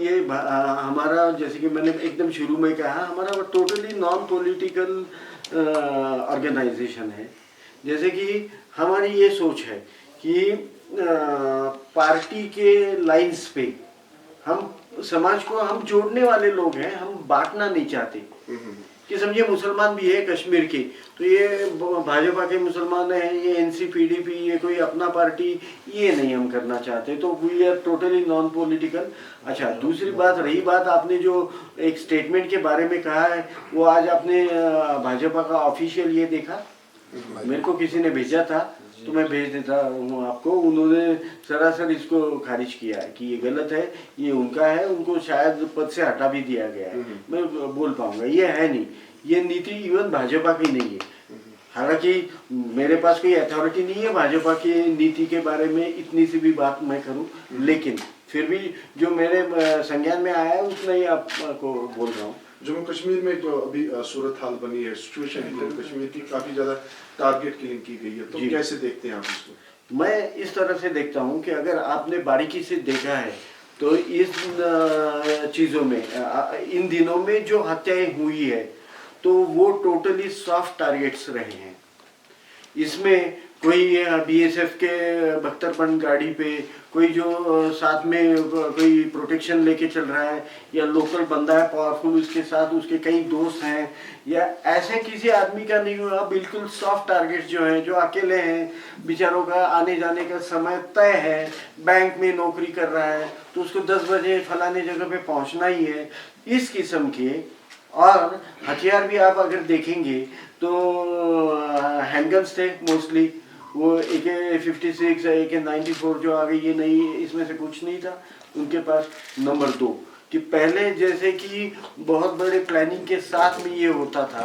ये हमारा, जैसे कि मैंने एकदम शुरू में कहा, हमारा टोटली नॉन पॉलिटिकल ऑर्गेनाइजेशन है। जैसे कि हमारी ये सोच है कि पार्टी के लाइंस पे हम समाज को हम जोड़ने वाले लोग हैं, हम बांटना नहीं चाहते। कि समझिए मुसलमान भी है कश्मीर के, तो ये भाजपा के मुसलमान हैं, ये एनसी पीडीपी, ये कोई अपना पार्टी, ये नहीं हम करना चाहते। तो we are totally non political. अच्छा, दूसरी बात रही बात आपने जो एक स्टेटमेंट के बारे में कहा है, वो आज आपने भाजपा का ऑफिशियल ये देखा? मेरे को किसी ने भेजा था तो मैं भेज देता हूँ आपको। उन्होंने सरासर इसको खारिज किया है कि ये गलत है, ये उनका है, उनको शायद पद से हटा भी दिया गया है। मैं बोल पाऊंगा, ये है नहीं, ये नीति इवन भाजपा की नहीं है। हालांकि मेरे पास कोई अथॉरिटी नहीं है भाजपा की नीति के बारे में इतनी सी भी बात मैं करूं, लेकिन फिर भी जो मेरे संज्ञान में आया है उतना ही आपको बोल रहा हूँ। जम्मू कश्मीर में जो अभी सूरत हाल बनी है, सिचुएशन है जम्मू कश्मीर की, काफी ज्यादा टारगेट किलिंग की गई है, तो कैसे देखते हैं आप इसको? मैं इस तरह से देखता हूं कि अगर आपने बारीकी से देखा है तो इस चीज़ों में, इन दिनों में जो हत्याएं हुई है तो वो टोटली सॉफ्ट टारगेट्स रहे हैं। इसमें कोई बीएसएफ के बख्तरबंद गाड़ी पे, कोई जो साथ में कोई प्रोटेक्शन लेके चल रहा है, या लोकल बंदा है पावरफुल, उसके साथ उसके कई दोस्त हैं, या ऐसे किसी आदमी का नहीं हुआ। बिल्कुल सॉफ्ट टारगेट्स जो हैं, जो अकेले हैं, बेचारों का आने जाने का समय तय है, बैंक में नौकरी कर रहा है तो उसको 10 बजे फलाने जगह पे पहुंचना ही है, इस किस्म के। और हथियार भी आप अगर देखेंगे तो हैंडगन्स थे मोस्टली, वो AK-56, AK-94 जो आ गई, ये नहीं, इसमें से कुछ नहीं था उनके पास। नंबर 2 कि पहले जैसे कि बहुत बड़े प्लानिंग के साथ में ये होता था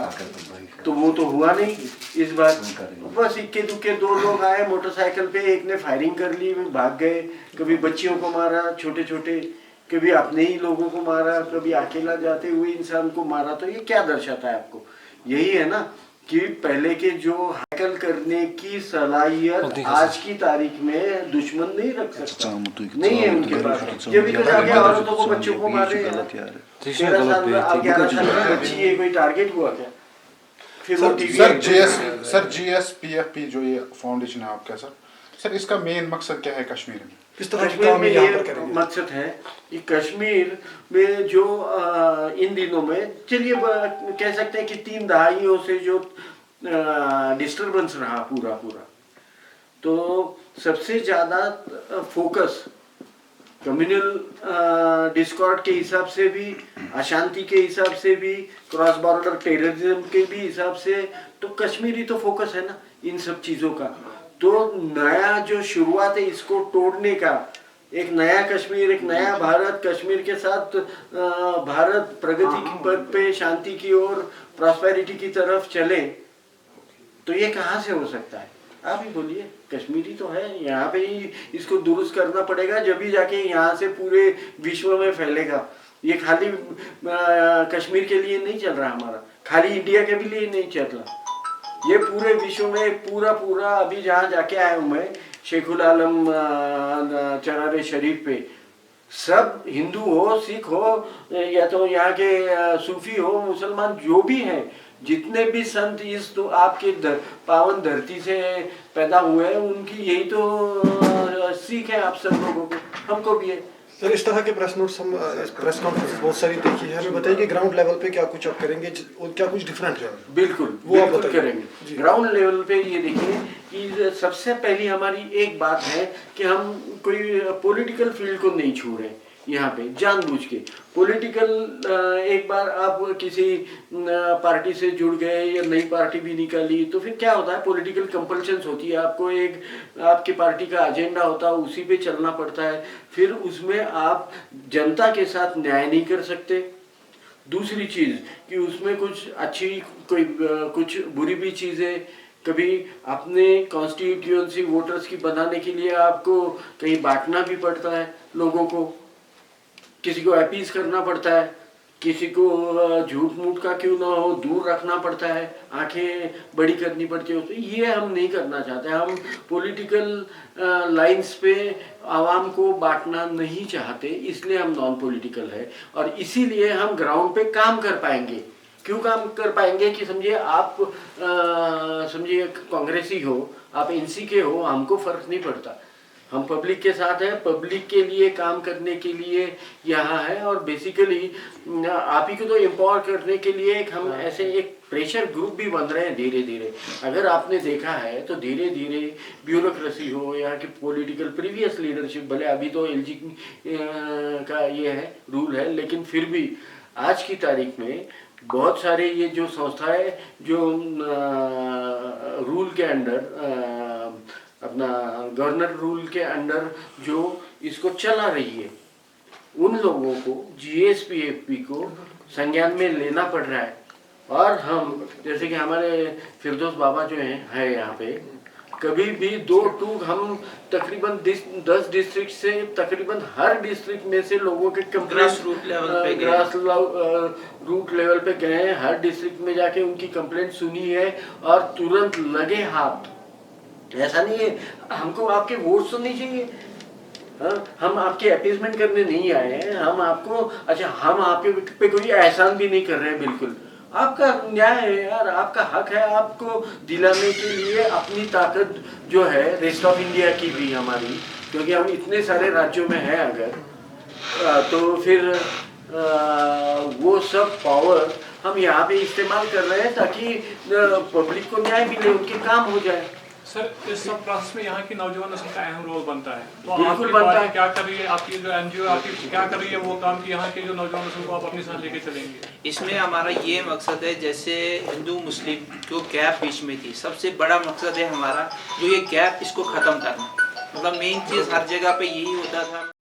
तो वो तो हुआ नहीं इस बार। बस इक्के दुक्के 2 लोग आए मोटरसाइकिल पे, एक ने फायरिंग कर ली, भाग गए, कभी बच्चियों को मारा छोटे छोटे, कभी अपने ही लोगों को मारा, कभी अकेला जाते हुए इंसान को मारा। तो ये क्या दर्शाता है आपको? यही है ना कि पहले के जो हैकल करने की सलाहियत आज की तारीख में दुश्मन नहीं रख सकता, नहीं है उनके पास। ये भी तो जाके औरतों को, बच्चों को मारे। 13 साल में, 11 साल में बच्ची, ये कोई टारगेट हुआ क्या? फिर वो सर GSPFP जो ये फाउंडेशन है आपका, सर इसका मेन मकसद क्या है कश्मीर में? किस तरह की कश्मीर काम में यहाँ ये पर करेंगे? मकसद है कि कश्मीर में जो इन दिनों में, चलिए कह सकते हैं कि 3 दहाइयों से जो डिस्टर्बेंस रहा पूरा, तो सबसे ज्यादा फोकस कम्युनल डिस्कॉर्ड के हिसाब से भी, अशांति के हिसाब से भी, क्रॉस बॉर्डर टेररिज्म के भी हिसाब से, तो कश्मीर ही तो फोकस है ना इन सब चीजों का। तो नया जो शुरुआत है इसको तोड़ने का, एक नया कश्मीर, एक नया भारत, कश्मीर के साथ भारत प्रगति की पथ पे, शांति की ओर, प्रॉस्पेरिटी की तरफ चले, तो ये कहाँ से हो सकता है? आप ही बोलिए। कश्मीरी तो है, यहाँ पे ही इसको दुरुस्त करना पड़ेगा, जब भी जाके यहाँ से पूरे विश्व में फैलेगा। ये खाली कश्मीर के लिए नहीं चल रहा हमारा, खाली इंडिया के भी लिए नहीं चल रहा, ये पूरे विश्व में पूरा। अभी जहाँ जाके आया हूँ मैं, शेखुल आलम चरारे शरीफ पे, सब हिंदू हो, सिख हो, या तो यहाँ के सूफी हो, मुसलमान, जो भी हैं, जितने भी संत इस तो आपके पावन धरती से पैदा हुए हैं, उनकी यही तो सीख है आप सब लोगों को, हमको भी है। सर इस तरह के प्रेस नोट्स, हम प्रेस कॉन्फ्रेंस बहुत सारी देखी है, हमें बताइए कि ग्राउंड लेवल पे क्या कुछ आप करेंगे और क्या कुछ डिफरेंट है? बिल्कुल वो आप बिल्कुल करेंगे। ग्राउंड लेवल पे ये देखिए कि सबसे पहली हमारी एक बात है कि हम कोई पॉलिटिकल फील्ड को नहीं छू रहे यहाँ पे जानबूझ के। पॉलिटिकल, एक बार आप किसी पार्टी से जुड़ गए या नई पार्टी भी निकाली तो फिर क्या होता है, पॉलिटिकल कंपल्शंस होती है, आपको एक आपकी पार्टी का एजेंडा होता है, उसी पे चलना पड़ता है। फिर उसमें आप जनता के साथ न्याय नहीं कर सकते। दूसरी चीज़ कि उसमें कुछ अच्छी, कोई कुछ बुरी भी चीज़ें, कभी अपने कॉन्स्टिट्यूएंसी वोटर्स की बनाने के लिए आपको कहीं बांटना भी पड़ता है लोगों को, किसी को अपीज करना पड़ता है किसी को झूठ मूठ का क्यों ना हो दूर रखना पड़ता है, आंखें बड़ी करनी पड़ती है उसमें, ये हम नहीं करना चाहते। हम पॉलिटिकल लाइंस पे आवाम को बांटना नहीं चाहते, इसलिए हम नॉन पॉलिटिकल है और इसीलिए हम ग्राउंड पे काम कर पाएंगे। क्यों काम कर पाएंगे कि समझिए आप समझिए कांग्रेसी हो, आप एनसी के हो, हमको फर्क नहीं पड़ता, हम पब्लिक के साथ हैं, पब्लिक के लिए काम करने के लिए यहाँ है और बेसिकली आप ही को तो एम्पावर करने के लिए हम ऐसे एक प्रेशर ग्रुप भी बन रहे हैं धीरे धीरे। अगर आपने देखा है तो धीरे धीरे ब्यूरोक्रेसी हो, यहाँ की पॉलिटिकल प्रीवियस लीडरशिप, भले अभी तो एलजी का ये है रूल है, लेकिन फिर भी आज की तारीख में बहुत सारे ये जो संस्थाएं जो रूल के अंडर अपना गवर्नर रूल के अंडर जो इसको चला रही है, उन लोगों को जीएसपीएफपी को संज्ञान में लेना पड़ रहा है। और हम जैसे कि हमारे फिरदौस बाबा जो है यहाँ पे, कभी भी 2 हम तकरीबन 10 डिस्ट्रिक्ट से तकरीबन हर डिस्ट्रिक्ट में से लोगों के ग्रास रूट लेवल पे गए हैं, हर डिस्ट्रिक्ट में जाके उनकी कंप्लेंट सुनी है और तुरंत लगे हाथ। ऐसा नहीं है हमको आपके वोट तो नहीं चाहिए, हम आपके अपीजमेंट करने नहीं आए हैं, हम आपको अच्छा हम आपके पे कोई एहसान भी नहीं कर रहे हैं, बिल्कुल आपका न्याय है यार, आपका हक है आपको दिलाने के लिए अपनी ताकत जो है रेस्ट ऑफ इंडिया की भी हमारी, क्योंकि हम इतने सारे राज्यों में हैं अगर तो फिर वो सब पावर हम यहाँ पे इस्तेमाल कर रहे हैं ताकि पब्लिक को न्याय मिले, उनके काम हो जाए। सर इस सब प्रोसेस में यहाँ की नौजवान नस्ल का अहम रोल बनता है, तो बिल्कुल आपकी बनता है। क्या कर रही है, आपकी जो एनजीओ आपकी क्या कर रही है वो काम की यहाँ के जो नौजवान नस्ल को आप अपने साथ लेके चलेंगे? इसमें हमारा ये मकसद है, जैसे हिंदू मुस्लिम जो गैप बीच में थी, सबसे बड़ा मकसद है हमारा जो ये गैप इसको ख़त्म करना। मतलब मेन चीज़ हर जगह पे यही होता था।